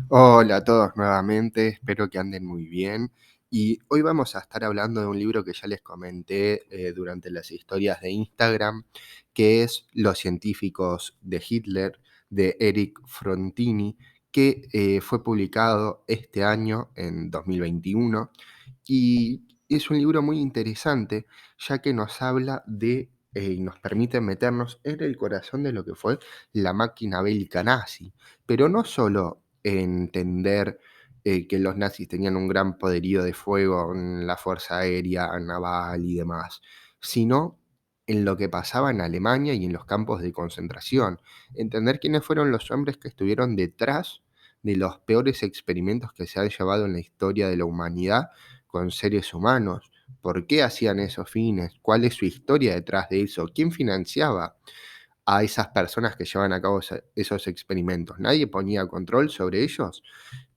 Hola a todos nuevamente, espero que anden muy bien. Y hoy vamos a estar hablando de un libro que ya les comenté durante las historias de Instagram, que es Los científicos de Hitler, de Eric Frontini, que fue publicado este año, en 2021, y es un libro muy interesante, ya que nos habla y nos permite meternos en el corazón de lo que fue la máquina bélica nazi, pero no solo entender que los nazis tenían un gran poderío de fuego en la fuerza aérea, naval y demás, sino en lo que pasaba en Alemania y en los campos de concentración, entender quiénes fueron los hombres que estuvieron detrás de los peores experimentos que se han llevado en la historia de la humanidad con seres humanos. ¿Por qué hacían esos fines? ¿Cuál es su historia detrás de eso? ¿Quién financiaba a esas personas que llevan a cabo esos experimentos? Nadie ponía control sobre ellos,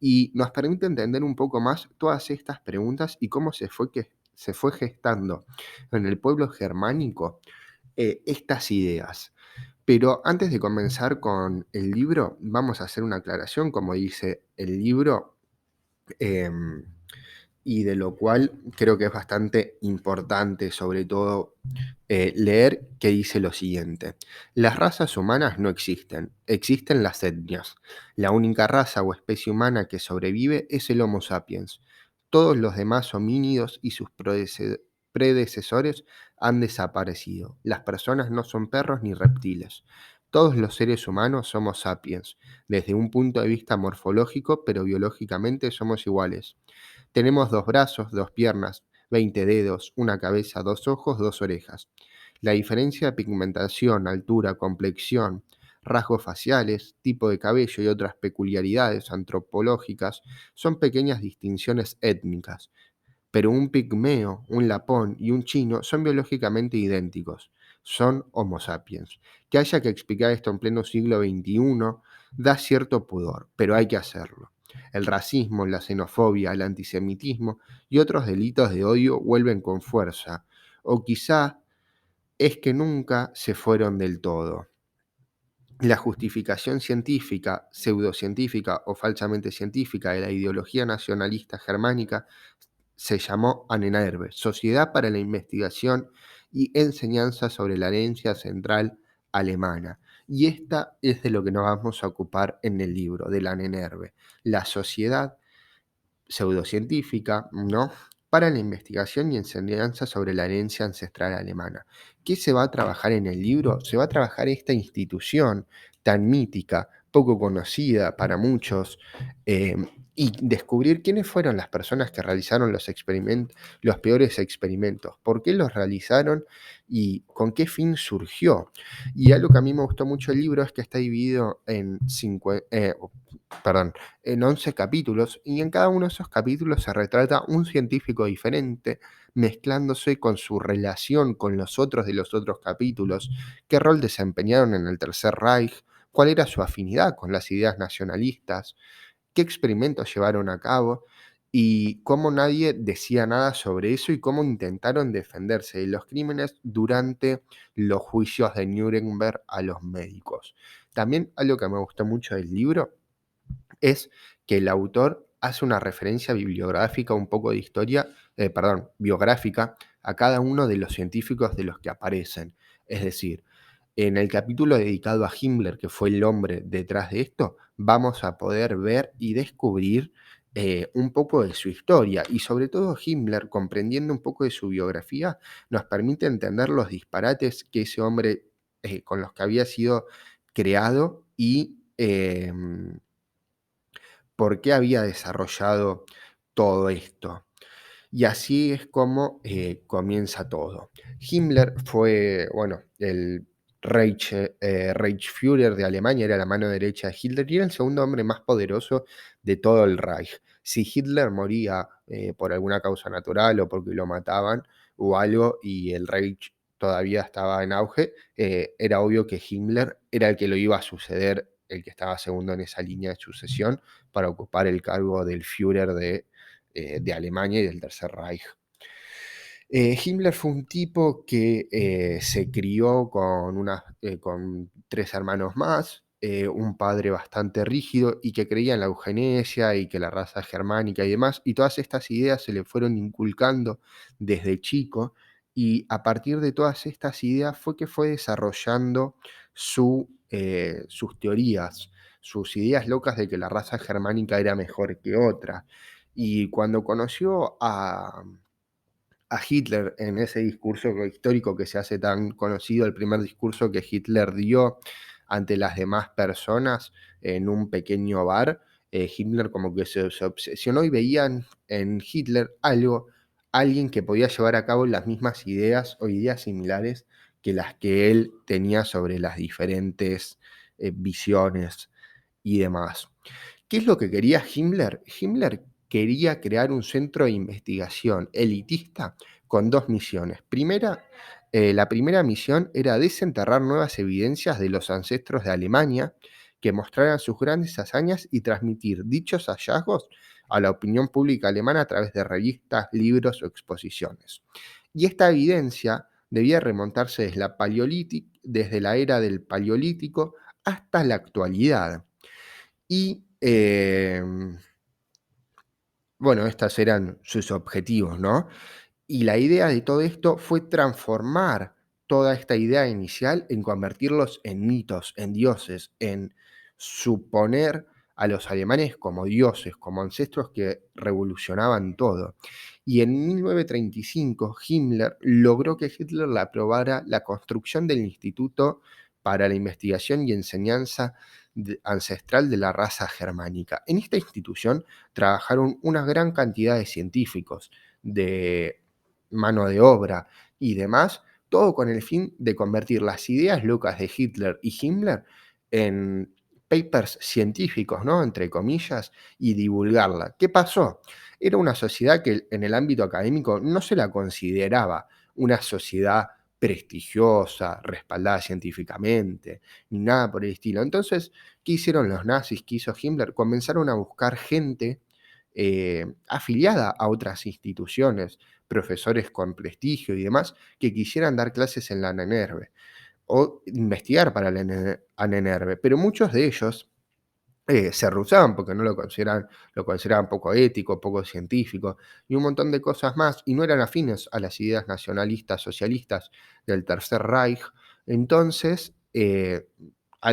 y nos permite entender un poco más todas estas preguntas y cómo se fue gestando en el pueblo germánico estas ideas. Pero antes de comenzar con el libro, vamos a hacer una aclaración, como dice el libro, em, y de lo cual creo que es bastante importante, sobre todo, leer, que dice lo siguiente: las razas humanas no existen, existen las etnias. La única raza o especie humana que sobrevive es el Homo sapiens. Todos los demás homínidos y sus predecesores han desaparecido. Las personas no son perros ni reptiles. Todos los seres humanos somos sapiens, desde un punto de vista morfológico, pero biológicamente somos iguales. Tenemos 2 brazos, 2 piernas, 20 dedos, una cabeza, 2 ojos, 2 orejas. La diferencia de pigmentación, altura, complexión, rasgos faciales, tipo de cabello y otras peculiaridades antropológicas son pequeñas distinciones étnicas, pero un pigmeo, un lapón y un chino son biológicamente idénticos. Son Homo sapiens. Que haya que explicar esto en pleno siglo XXI da cierto pudor, pero hay que hacerlo. El racismo, la xenofobia, el antisemitismo y otros delitos de odio vuelven con fuerza, o quizá es que nunca se fueron del todo. La justificación científica, pseudocientífica o falsamente científica de la ideología nacionalista germánica se llamó ANENERVE, Sociedad para la Investigación y Enseñanza sobre la Herencia Central Alemana. Y esta es de lo que nos vamos a ocupar en el libro, de la ANENERVE, la Sociedad Pseudocientífica, ¿no?, para la investigación y enseñanza sobre la herencia ancestral alemana. ¿Qué se va a trabajar en el libro? Se va a trabajar esta institución tan mítica, poco conocida para muchos, eh, y descubrir quiénes fueron las personas que realizaron los peores experimentos, por qué los realizaron y con qué fin surgió. Y algo que a mí me gustó mucho el libro es que está dividido en 11 capítulos, y en cada uno de esos capítulos se retrata un científico diferente, mezclándose con su relación con los otros de los otros capítulos, qué rol desempeñaron en el Tercer Reich, cuál era su afinidad con las ideas nacionalistas, qué experimentos llevaron a cabo y cómo nadie decía nada sobre eso y cómo intentaron defenderse de los crímenes durante los juicios de Nuremberg a los médicos. También algo que me gustó mucho del libro es que el autor hace una referencia bibliográfica, un poco de historia, biográfica, a cada uno de los científicos de los que aparecen. Es decir, en el capítulo dedicado a Himmler, que fue el hombre detrás de esto, vamos a poder ver y descubrir un poco de su historia, y sobre todo Himmler, comprendiendo un poco de su biografía, nos permite entender los disparates que ese hombre, con los que había sido creado, y por qué había desarrollado todo esto. Y así es como comienza todo. Himmler fue, bueno, el Reichsführer de Alemania, era la mano derecha de Hitler y era el segundo hombre más poderoso de todo el Reich. Si Hitler moría por alguna causa natural o porque lo mataban o algo y el Reich todavía estaba en auge, era obvio que Himmler era el que lo iba a suceder, el que estaba segundo en esa línea de sucesión para ocupar el cargo del Führer de Alemania y del Tercer Reich. Himmler fue un tipo que se crió con 3 hermanos más, un padre bastante rígido y que creía en la eugenesia y que la raza germánica y demás, y todas estas ideas se le fueron inculcando desde chico, y a partir de todas estas ideas fue que fue desarrollando sus teorías, sus ideas locas de que la raza germánica era mejor que otra. Y cuando conoció a Hitler en ese discurso histórico que se hace tan conocido, el primer discurso que Hitler dio ante las demás personas en un pequeño bar, Hitler como que se obsesionó y veían en Hitler alguien que podía llevar a cabo las mismas ideas o ideas similares que las que él tenía sobre las diferentes visiones y demás. ¿Qué es lo que quería Himmler? Himmler quería crear un centro de investigación elitista con dos misiones. La primera misión era desenterrar nuevas evidencias de los ancestros de Alemania que mostraran sus grandes hazañas y transmitir dichos hallazgos a la opinión pública alemana a través de revistas, libros o exposiciones. Y esta evidencia debía remontarse desde la era del Paleolítico hasta la actualidad. Y bueno, estos eran sus objetivos, ¿no? Y la idea de todo esto fue transformar toda esta idea inicial en convertirlos en mitos, en dioses, en suponer a los alemanes como dioses, como ancestros que revolucionaban todo. Y en 1935 Himmler logró que Hitler le aprobara la construcción del Instituto para la Investigación y Enseñanza Ancestral de la Raza Germánica. En esta institución trabajaron una gran cantidad de científicos, de mano de obra y demás, todo con el fin de convertir las ideas locas de Hitler y Himmler en papers científicos, ¿no? Entre comillas, y divulgarla. ¿Qué pasó? Era una sociedad que en el ámbito académico no se la consideraba una sociedad prestigiosa, respaldada científicamente, ni nada por el estilo. Entonces, ¿qué hicieron los nazis? ¿Qué hizo Himmler? Comenzaron a buscar gente afiliada a otras instituciones, profesores con prestigio y demás, que quisieran dar clases en la ANENERVE o investigar para la ANENERVE, pero muchos de ellos se rehusaban porque no lo consideraban poco ético, poco científico y un montón de cosas más, y no eran afines a las ideas nacionalistas, socialistas del Tercer Reich. Entonces,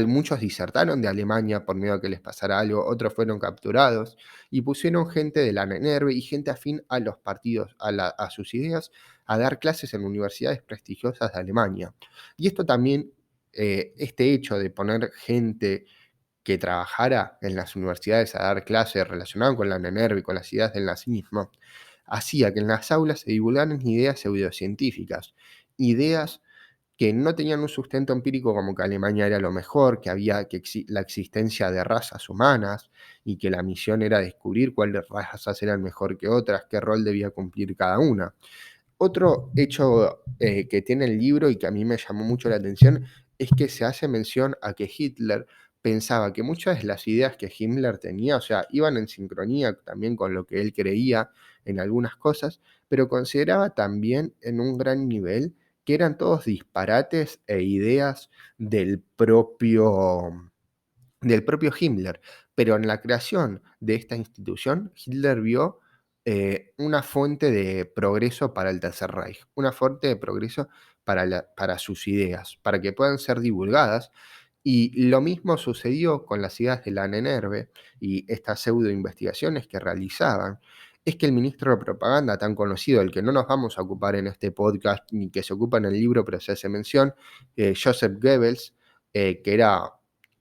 muchos disertaron de Alemania por miedo a que les pasara algo, otros fueron capturados y pusieron gente de la NERV y gente afín a los partidos, a sus ideas, a dar clases en universidades prestigiosas de Alemania. Y esto también, este hecho de poner gente que trabajara en las universidades a dar clases relacionadas con la NENERV y con las ideas del nazismo, hacía que en las aulas se divulgaran ideas pseudocientíficas, ideas que no tenían un sustento empírico como que Alemania era lo mejor, que había la existencia de razas humanas y que la misión era descubrir cuáles razas eran mejor que otras, qué rol debía cumplir cada una. Otro hecho que tiene el libro y que a mí me llamó mucho la atención es que se hace mención a que Hitler pensaba que muchas de las ideas que Himmler tenía, o sea, iban en sincronía también con lo que él creía en algunas cosas, pero consideraba también en un gran nivel que eran todos disparates e ideas del propio Himmler. Pero en la creación de esta institución, Hitler vio una fuente de progreso para el Tercer Reich, una fuente de progreso para sus ideas, para que puedan ser divulgadas. Y lo mismo sucedió con las ideas de la NENERVE y estas pseudo investigaciones que realizaban. Es que el ministro de propaganda tan conocido, del que no nos vamos a ocupar en este podcast, ni que se ocupa en el libro, pero se hace mención, Joseph Goebbels, que era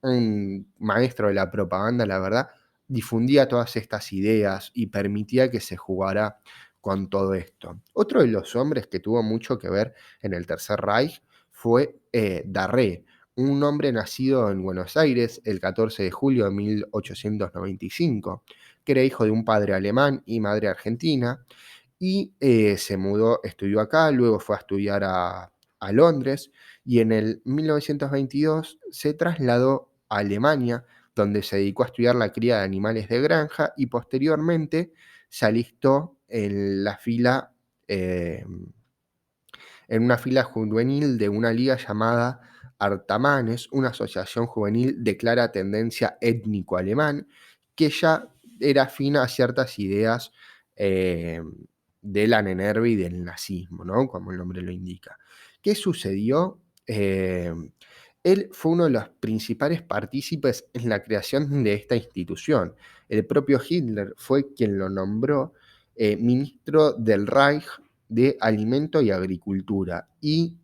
un maestro de la propaganda, la verdad, difundía todas estas ideas y permitía que se jugara con todo esto. Otro de los hombres que tuvo mucho que ver en el Tercer Reich fue Darré, un hombre nacido en Buenos Aires el 14 de julio de 1895, que era hijo de un padre alemán y madre argentina, y se mudó, estudió acá, luego fue a estudiar a Londres, y en el 1922 se trasladó a Alemania, donde se dedicó a estudiar la cría de animales de granja y posteriormente se alistó en una fila juvenil de una liga llamada Artamanes, una asociación juvenil de clara tendencia étnico-alemán, que ya era afina a ciertas ideas eh, de la Nennerve y del nazismo, ¿no? Como el nombre lo indica. ¿Qué sucedió? Él fue uno de los principales partícipes en la creación de esta institución. El propio Hitler fue quien lo nombró ministro del Reich de Alimento y Agricultura y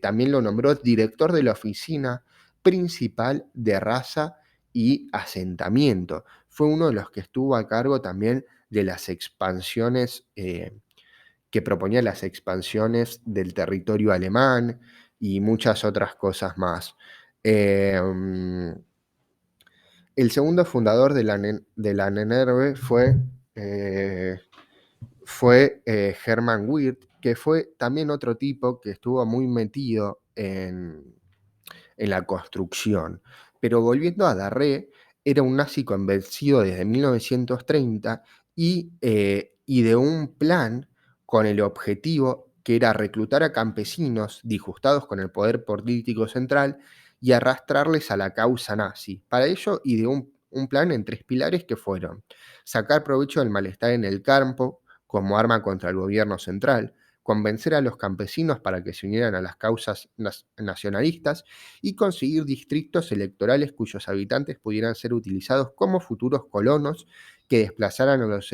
también lo nombró director de la oficina principal de raza y asentamiento. Fue uno de los que estuvo a cargo también de las expansiones, que proponía las expansiones del territorio alemán y muchas otras cosas más. Eh, el segundo fundador de la Nennerve fue Hermann Wirth, que fue también otro tipo que estuvo muy metido en la construcción. Pero volviendo a Darré, era un nazi convencido desde 1930 y ideó un plan con el objetivo que era reclutar a campesinos disgustados con el poder político central y arrastrarles a la causa nazi. Para ello ideó un plan en tres pilares que fueron sacar provecho del malestar en el campo como arma contra el gobierno central, convencer a los campesinos para que se unieran a las causas nacionalistas y conseguir distritos electorales cuyos habitantes pudieran ser utilizados como futuros colonos que desplazaran a los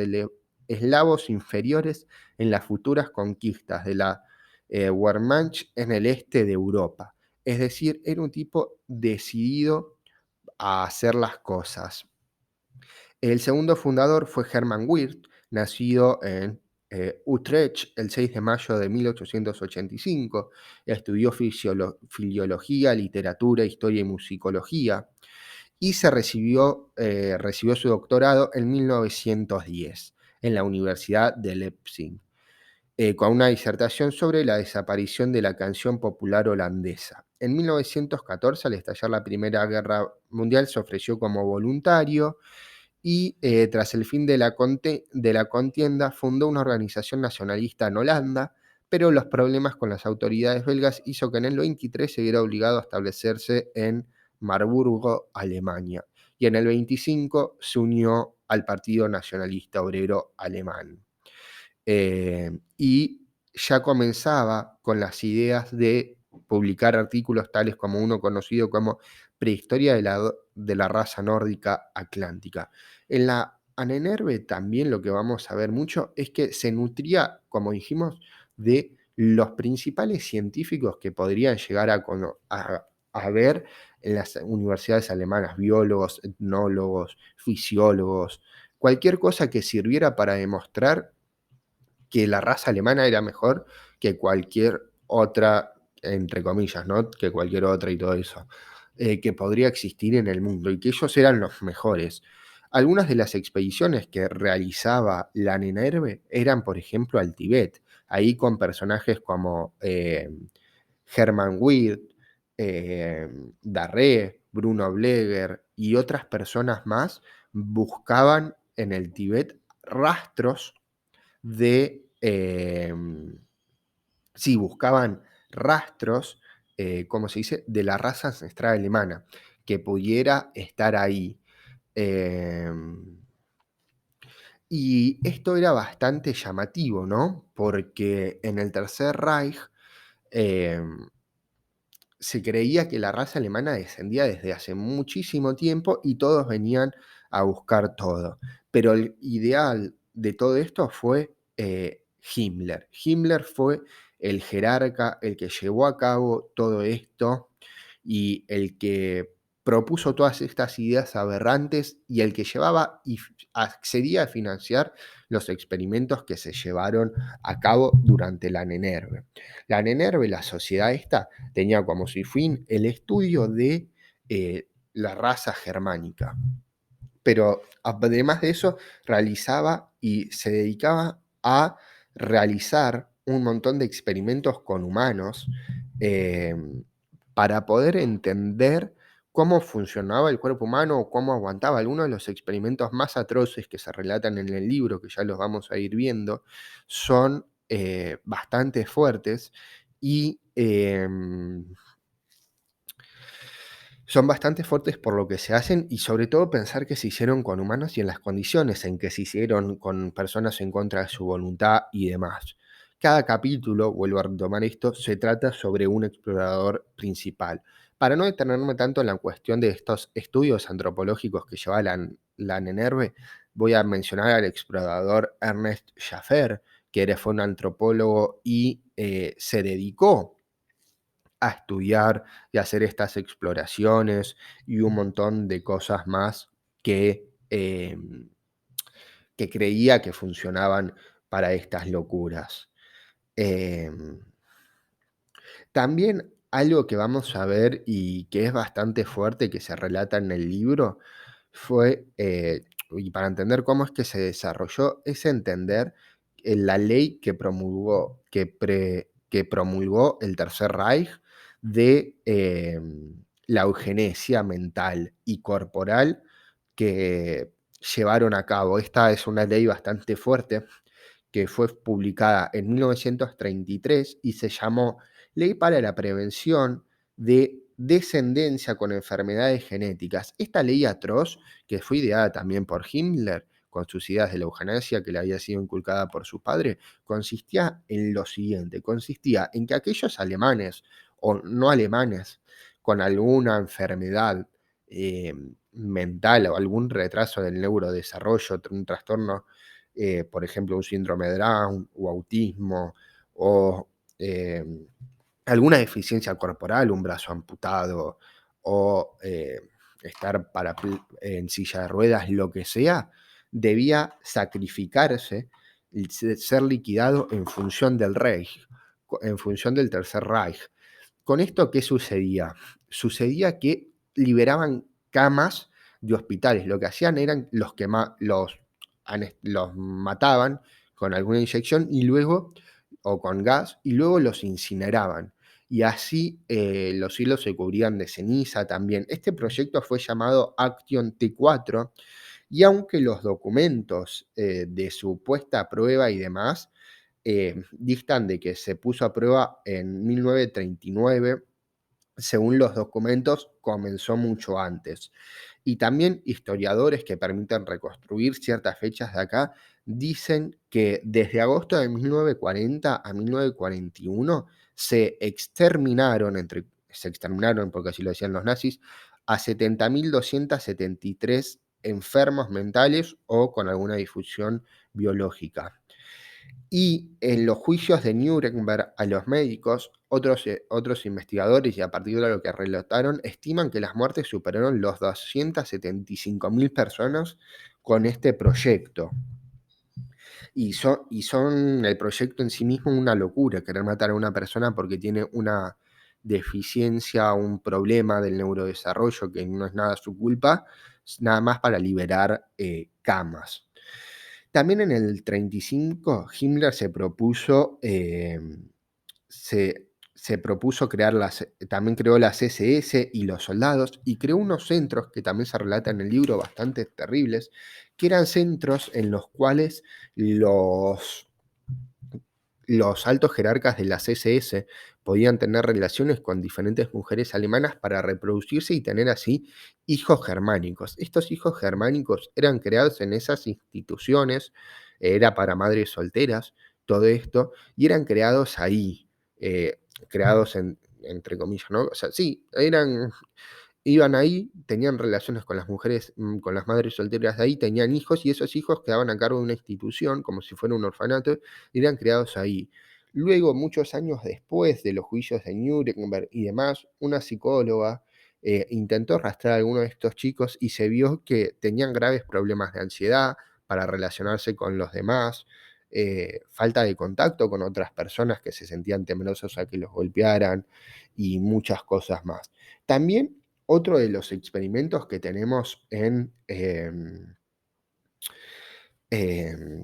eslavos inferiores en las futuras conquistas de la Wehrmacht en el este de Europa. Es decir, era un tipo decidido a hacer las cosas. El segundo fundador fue Hermann Wirth, nacido en Utrecht el 6 de mayo de 1885. Estudió filología, literatura, historia y musicología y recibió su doctorado en 1910 en la Universidad de Leipzig, con una disertación sobre la desaparición de la canción popular holandesa. En 1914, al estallar la Primera Guerra Mundial, se ofreció como voluntario y tras el fin de la contienda fundó una organización nacionalista en Holanda, pero los problemas con las autoridades belgas hizo que en el 23 se viera obligado a establecerse en Marburgo, Alemania, y en el 25 se unió al Partido Nacionalista Obrero Alemán. Y ya comenzaba con las ideas de publicar artículos tales como uno conocido como Prehistoria de la raza nórdica atlántica. En la Anenerve también lo que vamos a ver mucho es que se nutría, como dijimos, de los principales científicos que podrían llegar a ver en las universidades alemanas, biólogos, etnólogos, fisiólogos, cualquier cosa que sirviera para demostrar que la raza alemana era mejor que cualquier otra, entre comillas, ¿no? Que cualquier otra y todo eso, que podría existir en el mundo y que ellos eran los mejores. Algunas de las expediciones que realizaba la Nenerve eran, por ejemplo, al Tíbet, ahí con personajes como Hermann Wirth, eh, Darré, Bruno Bleger y otras personas más buscaban en el Tíbet rastros sí, buscaban rastros, ¿cómo se dice?, de la raza ancestral alemana, que pudiera estar ahí. Eh, y esto era bastante llamativo, ¿no? Porque en el Tercer Reich eh, se creía que la raza alemana descendía desde hace muchísimo tiempo y todos venían a buscar todo. Pero el ideal de todo esto fue Himmler. Himmler fue el jerarca, el que llevó a cabo todo esto y el que propuso todas estas ideas aberrantes y el que llevaba y accedía a financiar los experimentos que se llevaron a cabo durante la Nenerve. La Nenerve, la sociedad esta, tenía como su fin el estudio de la raza germánica. Pero además de eso, realizaba y se dedicaba a realizar un montón de experimentos con humanos eh, para poder entender cómo funcionaba el cuerpo humano o cómo aguantaba. Algunos de los experimentos más atroces que se relatan en el libro, que ya los vamos a ir viendo, son bastante fuertes y Son bastante fuertes por lo que se hacen y sobre todo pensar que se hicieron con humanos y en las condiciones en que se hicieron con personas en contra de su voluntad y demás. Cada capítulo, vuelvo a retomar esto, se trata sobre un explorador principal. Para no detenerme tanto en la cuestión de estos estudios antropológicos que lleva la Nenerve, voy a mencionar al explorador Ernest Schaffer, fue un antropólogo y se dedicó a estudiar y hacer estas exploraciones y un montón de cosas más que creía que funcionaban para estas locuras. Em, También algo que vamos a ver y que es bastante fuerte, que se relata en el libro, fue, y para entender cómo es que se desarrolló, es entender la ley que promulgó el Tercer Reich de la eugenesia mental y corporal que llevaron a cabo. Esta es una ley bastante fuerte que fue publicada en 1933 y se llamó Ley para la Prevención de Descendencia con Enfermedades Genéticas. Esta ley atroz, que fue ideada también por Himmler, con sus ideas de la euganasia que le había sido inculcada por su padre, consistía en lo siguiente, consistía en que aquellos alemanes o no alemanes con alguna enfermedad eh, mental o algún retraso del neurodesarrollo, un trastorno por ejemplo, un síndrome de Down o autismo o eh, alguna deficiencia corporal, un brazo amputado o estar en silla de ruedas, lo que sea, debía sacrificarse y ser liquidado en función del Reich, en función del Tercer Reich. ¿Con esto qué sucedía? Sucedía que liberaban camas de hospitales. Lo que hacían eran los mataban con alguna inyección y luego, o con gas, y luego los incineraban. Y así los hilos se cubrían de ceniza también. Este proyecto fue llamado Action T4 y aunque los documentos de su puesta a prueba y demás distan de que se puso a prueba en 1939, según los documentos, comenzó mucho antes. Y también historiadores que permiten reconstruir ciertas fechas de acá dicen que desde agosto de 1940 a 1941 se exterminaron porque así lo decían los nazis, a 70.273 enfermos mentales o con alguna difusión biológica. Y en los juicios de Nuremberg a los médicos, otros investigadores, y a partir de lo que relataron, estiman que las muertes superaron los 275.000 personas con este proyecto. Y son el proyecto en sí mismo una locura, querer matar a una persona porque tiene una deficiencia, un problema del neurodesarrollo que no es nada su culpa, nada más para liberar camas. También en el 35 Himmler se propuso también creó las SS y los soldados, y creó unos centros que también se relatan en el libro, bastante terribles, que eran centros en los cuales los altos jerarcas de las SS podían tener relaciones con diferentes mujeres alemanas para reproducirse y tener así hijos germánicos. Estos hijos germánicos eran creados en esas instituciones, era para madres solteras, todo esto, y eran creados ahí, creados entre comillas, ¿no? O sea, sí, iban ahí, tenían relaciones con las mujeres, con las madres solteras de ahí, tenían hijos y esos hijos quedaban a cargo de una institución, como si fuera un orfanato, y eran creados ahí. Luego, muchos años después de los juicios de Nuremberg y demás, una psicóloga intentó rastrear a alguno de estos chicos y se vio que tenían graves problemas de ansiedad para relacionarse con los demás, falta de contacto con otras personas que se sentían temerosos a que los golpearan y muchas cosas más. También otro de los experimentos que tenemos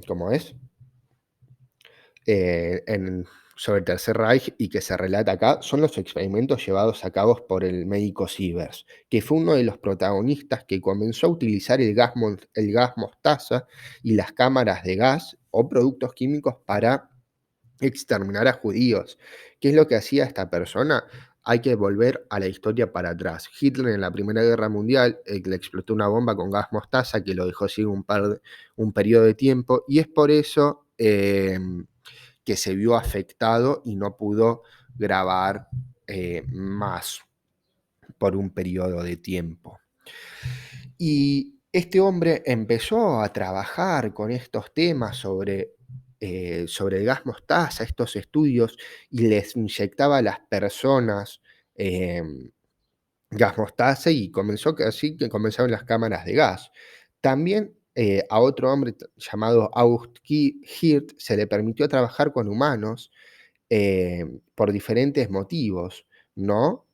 ¿cómo es? En, sobre el Tercer Reich y que se relata acá, son los experimentos llevados a cabo por el médico Sievers, que fue uno de los protagonistas que comenzó a utilizar el gas mostaza y las cámaras de gas o productos químicos para exterminar a judíos. ¿Qué es lo que hacía esta persona? hay que volver a la historia para atrás. Hitler en la Primera Guerra Mundial le explotó una bomba con gas mostaza que lo dejó ciego un periodo de tiempo y es por eso que se vio afectado y no pudo grabar más por un periodo de tiempo. Y este hombre empezó a trabajar con estos temas sobre el gas mostaza, estos estudios, y les inyectaba a las personas eh, gas mostaza y comenzó así que comenzaron las cámaras de gas. También a otro hombre llamado August Hirt se le permitió trabajar con humanos por diferentes motivos, ¿no?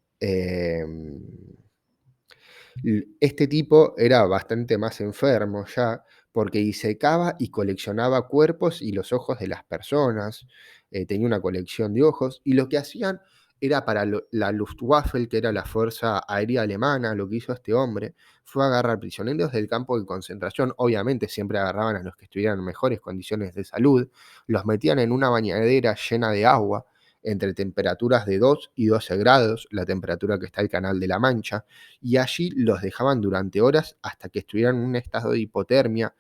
Este tipo era bastante más enfermo ya, porque disecaba y coleccionaba cuerpos y los ojos de las personas, tenía una colección de ojos, y lo que hacían era para la Luftwaffe, que era la fuerza aérea alemana, lo que hizo este hombre fue agarrar prisioneros del campo de concentración, obviamente siempre agarraban a los que estuvieran en mejores condiciones de salud, los metían en una bañadera llena de agua, entre temperaturas de 2 y 12 grados, la temperatura que está el Canal de la Mancha, y allí los dejaban durante horas hasta que estuvieran en un estado de hipotermia,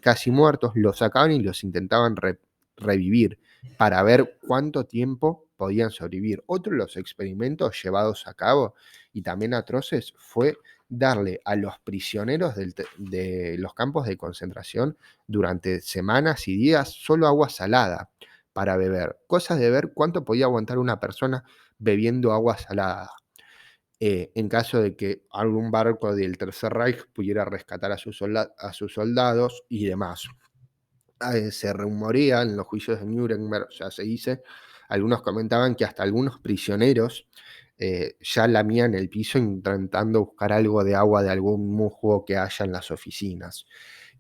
casi muertos, los sacaban y los intentaban revivir para ver cuánto tiempo podían sobrevivir. Otro de los experimentos llevados a cabo y también atroces fue darle a los prisioneros de los campos de concentración durante semanas y días solo agua salada para beber, cosas de ver cuánto podía aguantar una persona bebiendo agua salada en caso de que algún barco del Tercer Reich pudiera rescatar a sus soldados y demás. Se rumorea en los juicios de Nuremberg, ya se dice, algunos comentaban que hasta algunos prisioneros ya lamían el piso intentando buscar algo de agua de algún musgo que haya en las oficinas.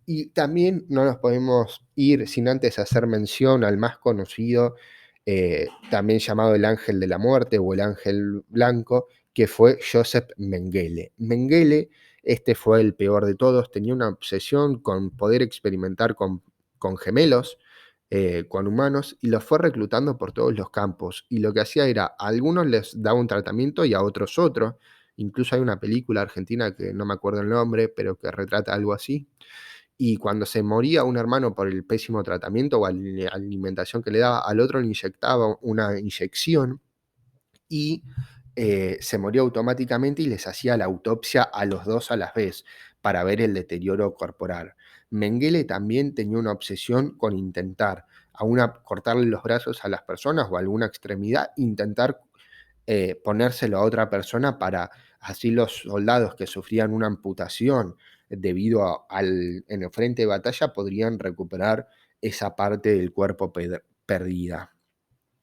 Y también no nos podemos ir sin antes hacer mención al más conocido, también llamado el ángel de la muerte o el ángel blanco, que fue Joseph Mengele. Mengele, este fue el peor de todos, tenía una obsesión con poder experimentar con gemelos, con humanos, y los fue reclutando por todos los campos. Y lo que hacía era, a algunos les daba un tratamiento y a otros otro. Incluso hay una película argentina que no me acuerdo el nombre, pero que retrata algo así. Y cuando se moría un hermano por el pésimo tratamiento o alimentación que le daba, al otro le inyectaba una inyección y se moría automáticamente y les hacía la autopsia a los dos a la vez para ver el deterioro corporal. Mengele también tenía una obsesión con intentar cortarle los brazos a las personas o alguna extremidad, intentar ponérselo a otra persona para así los soldados que sufrían una amputación debido en el frente de batalla podrían recuperar esa parte del cuerpo perdida.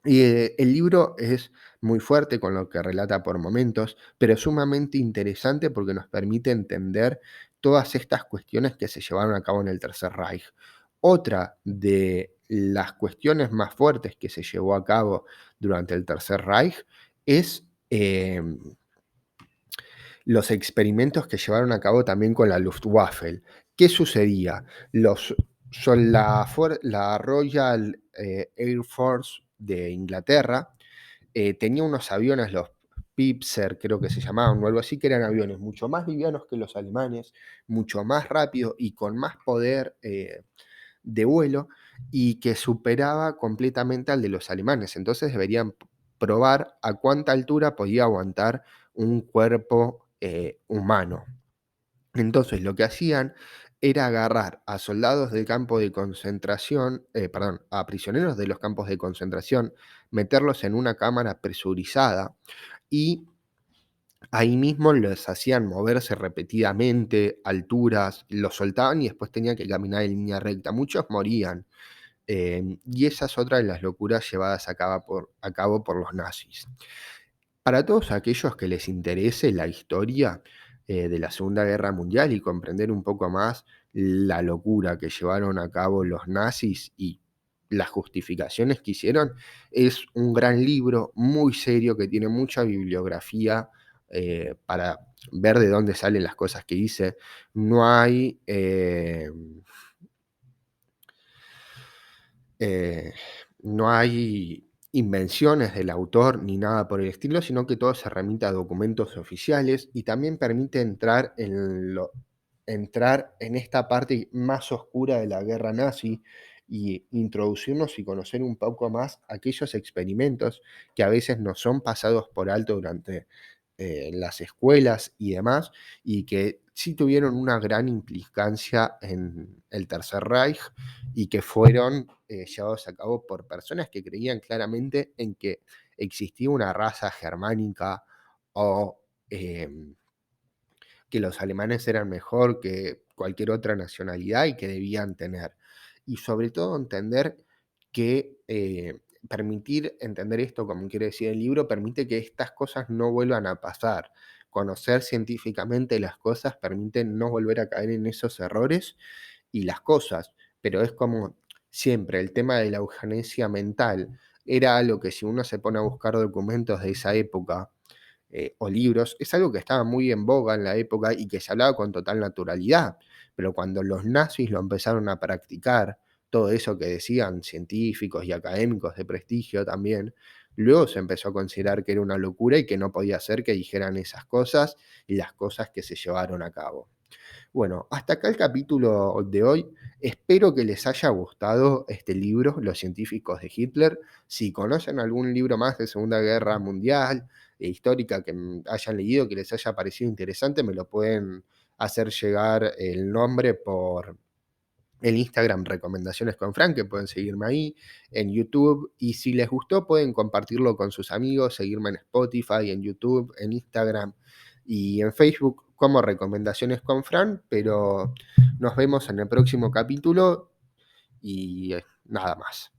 Y el libro es muy fuerte con lo que relata por momentos, pero sumamente interesante porque nos permite entender todas estas cuestiones que se llevaron a cabo en el Tercer Reich. Otra de las cuestiones más fuertes que se llevó a cabo durante el Tercer Reich es los experimentos que llevaron a cabo también con la Luftwaffe. ¿Qué sucedía? La Royal Air Force de Inglaterra tenía unos aviones, los Pipser creo que se llamaban o algo así, que eran aviones mucho más livianos que los alemanes, mucho más rápidos y con más poder de vuelo y que superaba completamente al de los alemanes. Entonces deberían probar a cuánta altura podía aguantar un cuerpo humano. Entonces lo que hacían era agarrar a soldados del campo de concentración, perdón, a prisioneros de los campos de concentración, meterlos en una cámara presurizada y ahí mismo les hacían moverse repetidamente, alturas, los soltaban y después tenían que caminar en línea recta. Muchos morían. Y esa es otra de las locuras llevadas a cabo por los nazis. Para todos aquellos que les interese la historia de la Segunda Guerra Mundial y comprender un poco más la locura que llevaron a cabo los nazis y las justificaciones que hicieron, es un gran libro muy serio que tiene mucha bibliografía para ver de dónde salen las cosas que dice. No hay, eh, no hay invenciones del autor ni nada por el estilo, sino que todo se remite a documentos oficiales y también permite entrar en esta parte más oscura de la guerra nazi y introducirnos y conocer un poco más aquellos experimentos que a veces nos son pasados por alto durante las escuelas y demás, y que sí tuvieron una gran implicancia en el Tercer Reich y que fueron llevados a cabo por personas que creían claramente en que existía una raza germánica o que los alemanes eran mejor que cualquier otra nacionalidad y que debían tener. Y sobre todo entender que permitir entender esto, como quiere decir el libro, permite que estas cosas no vuelvan a pasar. Conocer científicamente las cosas permite no volver a caer en esos errores y las cosas, pero es como siempre el tema de la eugenesia mental era algo que si uno se pone a buscar documentos de esa época o libros, es algo que estaba muy en boga en la época y que se hablaba con total naturalidad, pero cuando los nazis lo empezaron a practicar, todo eso que decían científicos y académicos de prestigio también, luego se empezó a considerar que era una locura y que no podía ser que dijeran esas cosas y las cosas que se llevaron a cabo. Bueno, hasta acá el capítulo de hoy. Espero que les haya gustado este libro, Los científicos de Hitler. Si conocen algún libro más de Segunda Guerra Mundial, histórica, que hayan leído, que les haya parecido interesante, me lo pueden hacer llegar el nombre por el Instagram Recomendaciones con Frank, que pueden seguirme ahí, en YouTube, y si les gustó pueden compartirlo con sus amigos, seguirme en Spotify, en YouTube, en Instagram y en Facebook como Recomendaciones con Fran, pero nos vemos en el próximo capítulo y nada más.